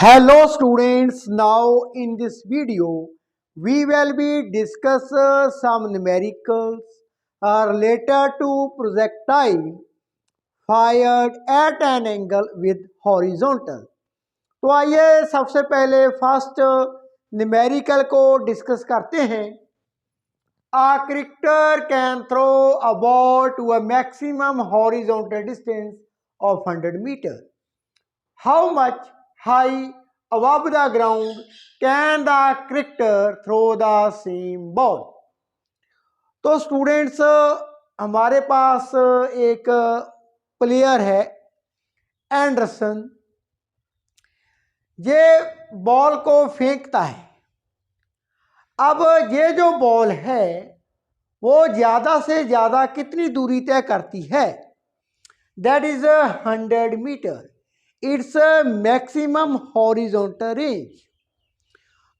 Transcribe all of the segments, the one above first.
Hello students, now in this video we will be discuss some numericals related to projectile fired at an angle with horizontal। तो आइए सबसे पहले first numerical को discuss करते हैं। A cricketer can throw a ball to a maximum horizontal distance of 100 meters. How much high above the ground can the cricketer throw the same ball? तो students हमारे पास एक प्लेयर है Anderson, ये ball को फेंकता है। अब ये जो बॉल है वो ज़्यादा से ज़्यादा कितनी दूरी तय करती है? That is 100 metre. It's maximum horizontal range.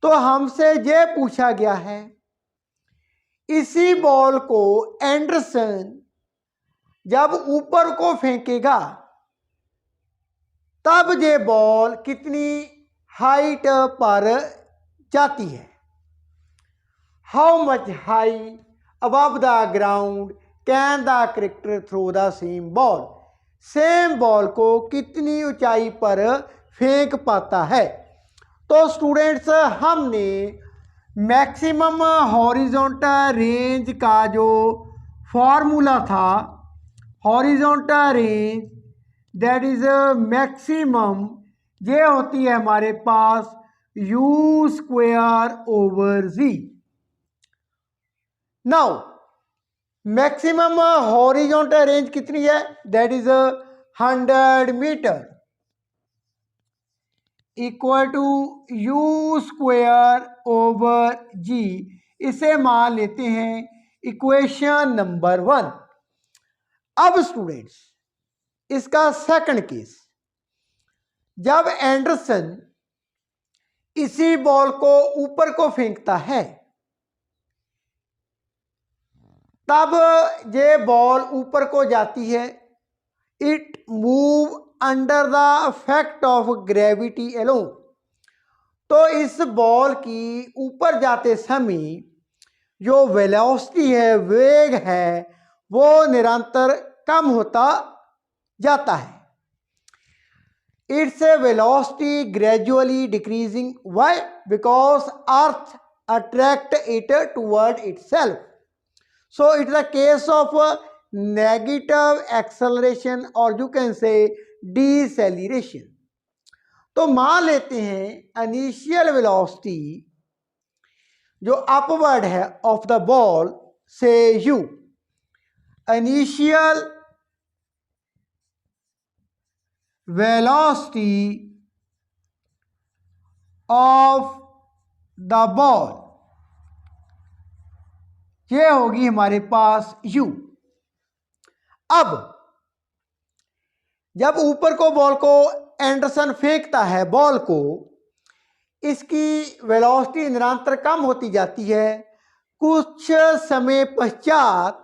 तो हमसे ये पूछा गया है इसी बॉल को एंडरसन जब ऊपर को फेंकेगा तब ये बॉल कितनी हाइट पर जाती है। How much high above the ground can the cricketer throw the same ball? Same ball को कितनी ऊंचाई पर फेंक पाता है? तो स्टूडेंट्स हमने मैक्सिमम हॉरिजॉन्टल रेंज का जो फॉर्मूला था, horizontal range that is maximum, ये होती है हमारे पास u square over z। Now maximum horizontal range कितनी है? That is 100 metre equal to u square over g. इसे मान लेते हैं इक्वेशन नंबर 1। अब स्टूडेंट्स इसका सेकंड केस, जब एंडरसन इसी बॉल को ऊपर को फेंकता है तब ये बॉल ऊपर को जाती है। It move under the effect of gravity alone. तो इस बॉल की ऊपर जाते समय जो वेलोसिटी है, वेग है, वो निरंतर कम होता जाता है। Its velocity gradually decreasing. Why? Because earth attract it toward itself. So it's a case of negative acceleration or you can say deceleration। तो मान लेते हैं इनिशियल वेलोसिटी जो अपवर्ड है ऑफ द बॉल से u, initial velocity of the ball ये होगी हमारे पास u। अब जब ऊपर को बॉल को एंडरसन फेंकता है बॉल को, इसकी वेलोसिटी निरंतर कम होती जाती है। कुछ समय पश्चात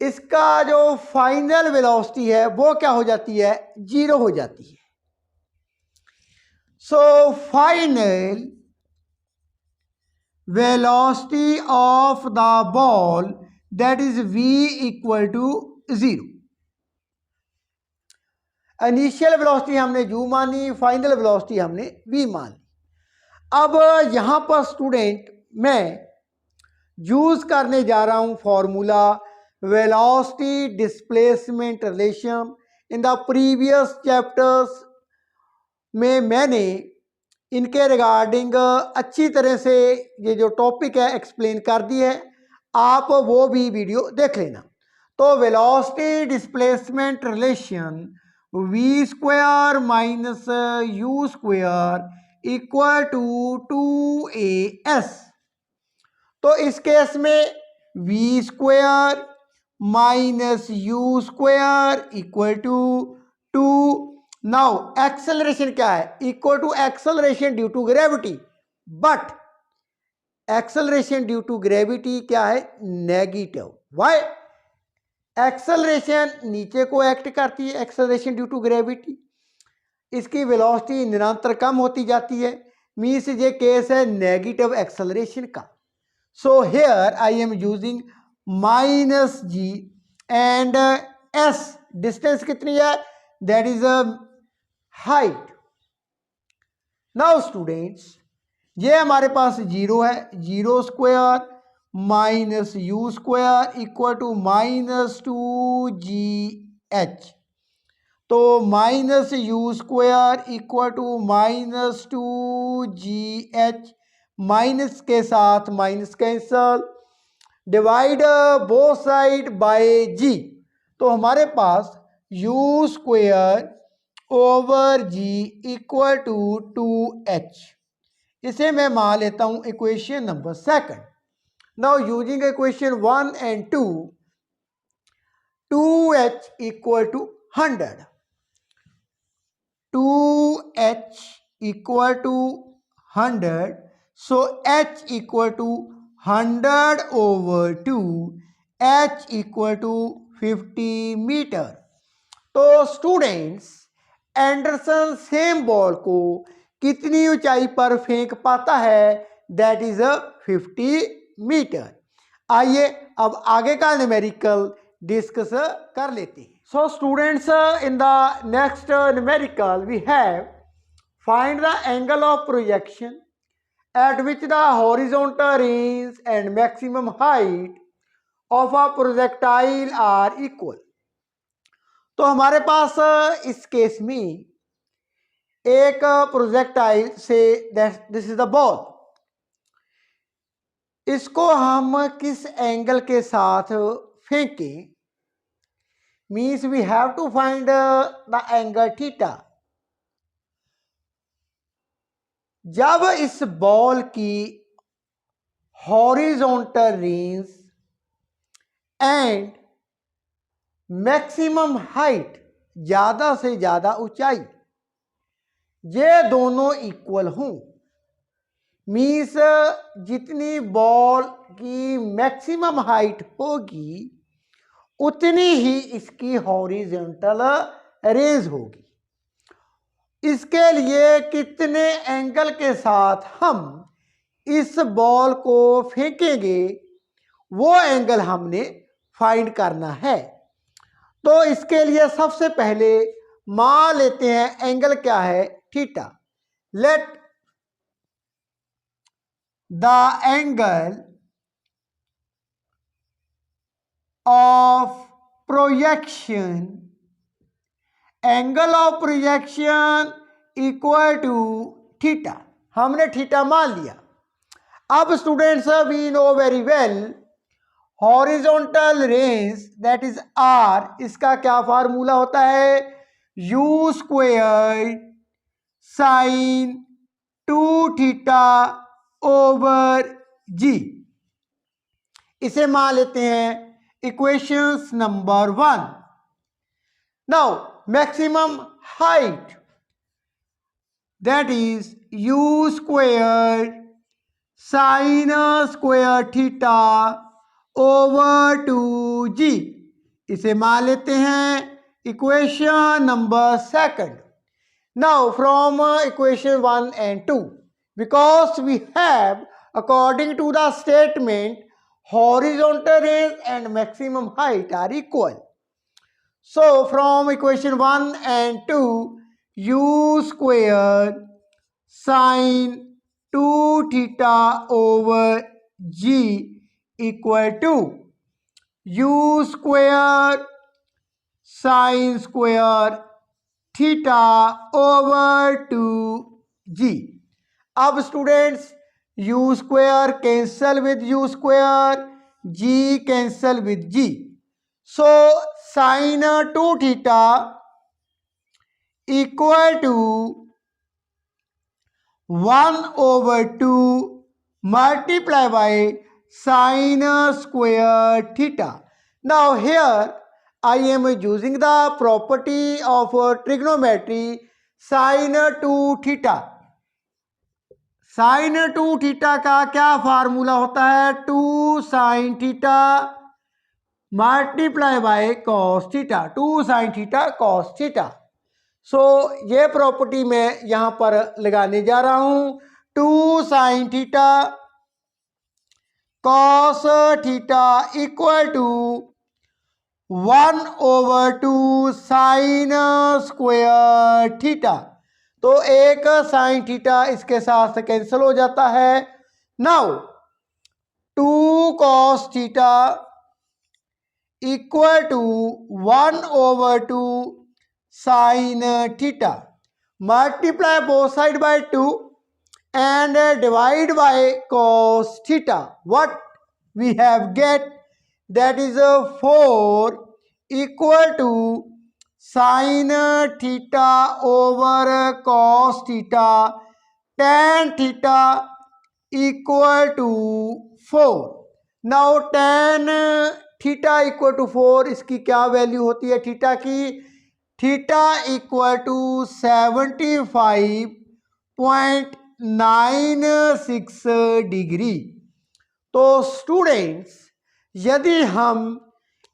इसका जो फाइनल वेलोसिटी है वो क्या हो जाती है? 0 हो जाती है। So final velocity of the ball that is v equal to 0। Initial velocity हमने u मानी, फाइनल वेलोसिटी हमने v मान ली। अब यहाँ पर स्टूडेंट मैं यूज करने जा रहा हूँ formula velocity displacement relation. In the previous chapters में मैंने इनके रिगार्डिंग अच्छी तरह से ये जो टॉपिक है एक्सप्लेन कर दी है, आप वो भी वीडियो देख लेना। तो velocity displacement relation v square minus u square equal to 2as। तो इस केस में v square minus u square equal to 2। Now acceleration क्या है? Equal to acceleration due to gravity. But acceleration due to gravity क्या है? Negative. Why? Acceleration नीचे को act करती है, एक्सेलरेशन ड्यू टू ग्रेविटी। इसकी वेलोसिटी निरंतर कम होती जाती है, मीन्स ये केस है नेगेटिव एक्सेलरेशन का। So here I am using minus g and s distance कितनी है, that is a height. Now students, ये हमारे पास जीरो है, zero square minus u square equal to minus two g h. तो minus u square equal to minus two g h, minus के साथ minus cancel, divide both side by g. तो हमारे पास u square over g equal to 2h। इसे मैं मान लेता हूं equation number second. Now using equation 1 and 2, 2h equal to 100, 2h equal to 100, so h equal to 100 over 2, h equal to 50 metre. तो students, Anderson same ball को कितनी ऊंचाई पर फेंक पाता है, दैट इज 50 मीटर। आइए अब आगे का न्यूमेरिकल डिस्कस कर लेते हैं। So students, in the next numerical we have find the angle of projection at which the horizontal range and maximum height of a projectile are equal. तो हमारे पास इस केस में एक प्रोजेक्टाइल से, दिस इज द बॉल, इसको हम किस angle के साथ फेंकें, means we have to find the angle theta. जब इस बॉल की horizontal range and maximum height, ज्यादा से ज्यादा ऊंचाई, ये दोनों इक्वल हों, मीन्स जितनी बॉल की मैक्सिमम हाइट होगी उतनी ही इसकी हॉरिजॉन्टल रेंज होगी। इसके लिए कितने एंगल के साथ हम इस बॉल को फेंकेंगे, वो एंगल हमने फाइंड करना है। तो इसके लिए सबसे पहले मान लेते हैं एंगल क्या है, theta. Let the angle of projection, angle of projection equal to theta. हमने थीटा मान लिया। अब students, we know very well horizontal range that is R, इसका क्या फार्मूला होता है, u square sine 2 theta over g. इसे मान लेते हैं equations number 1। Now maximum height that is u square sine square theta over 2g। इसे मान लेते हैं equation number second. Now from equation 1 and 2, because we have according to the statement horizontal range and maximum height are equal, so from equation 1 and 2, u square sin 2 theta over g equal to u square sin square theta over 2g। अब students, u square cancel with u square, g cancel with g, so sine 2 theta equal to 1 over 2 multiply by sin square theta. Now here I am using the property of trigonometry sin 2 theta. sin 2 theta का क्या formula होता है, 2 sin theta multiply by cos theta, 2 sin theta cos theta. So ये property मैं यहाँ पर लगाने जा रहा हूँ। 2 sin theta cos theta equal to 1/2 sine square theta. तो एक साइन थीटा इसके साथ कैंसिल हो जाता है। Now 2 cos theta equal to 1/2 sine theta. Multiply both side by 2 and divide by cos theta. What we have get, that is 4 equal to sin theta over cos theta tan theta equal to 4. Now tan theta equal to 4, इसकी क्या value होती है theta की? Theta equal to 75.96 degree. तो students, यदि हम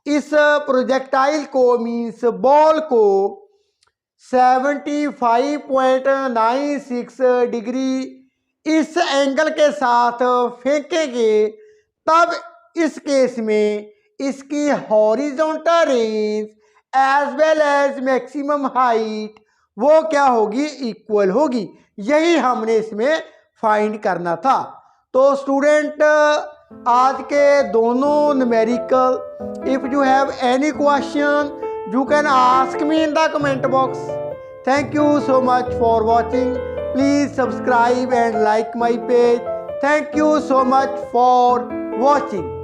इस projectile को मीन्स बॉल को 75.96 डिग्री इस एंगल के साथ फेंकेंगे, तब इस केस में इसकी horizontal range as well as maximum height वो क्या होगी? इक्वल होगी। यही हमने इसमें फाइंड करना था। तो स्टूडेंट, आज के दोनों numerical, if you have any question you can ask me in the comment box. Thank you so much for watching. Please subscribe and like my page. Thank you so much for watching.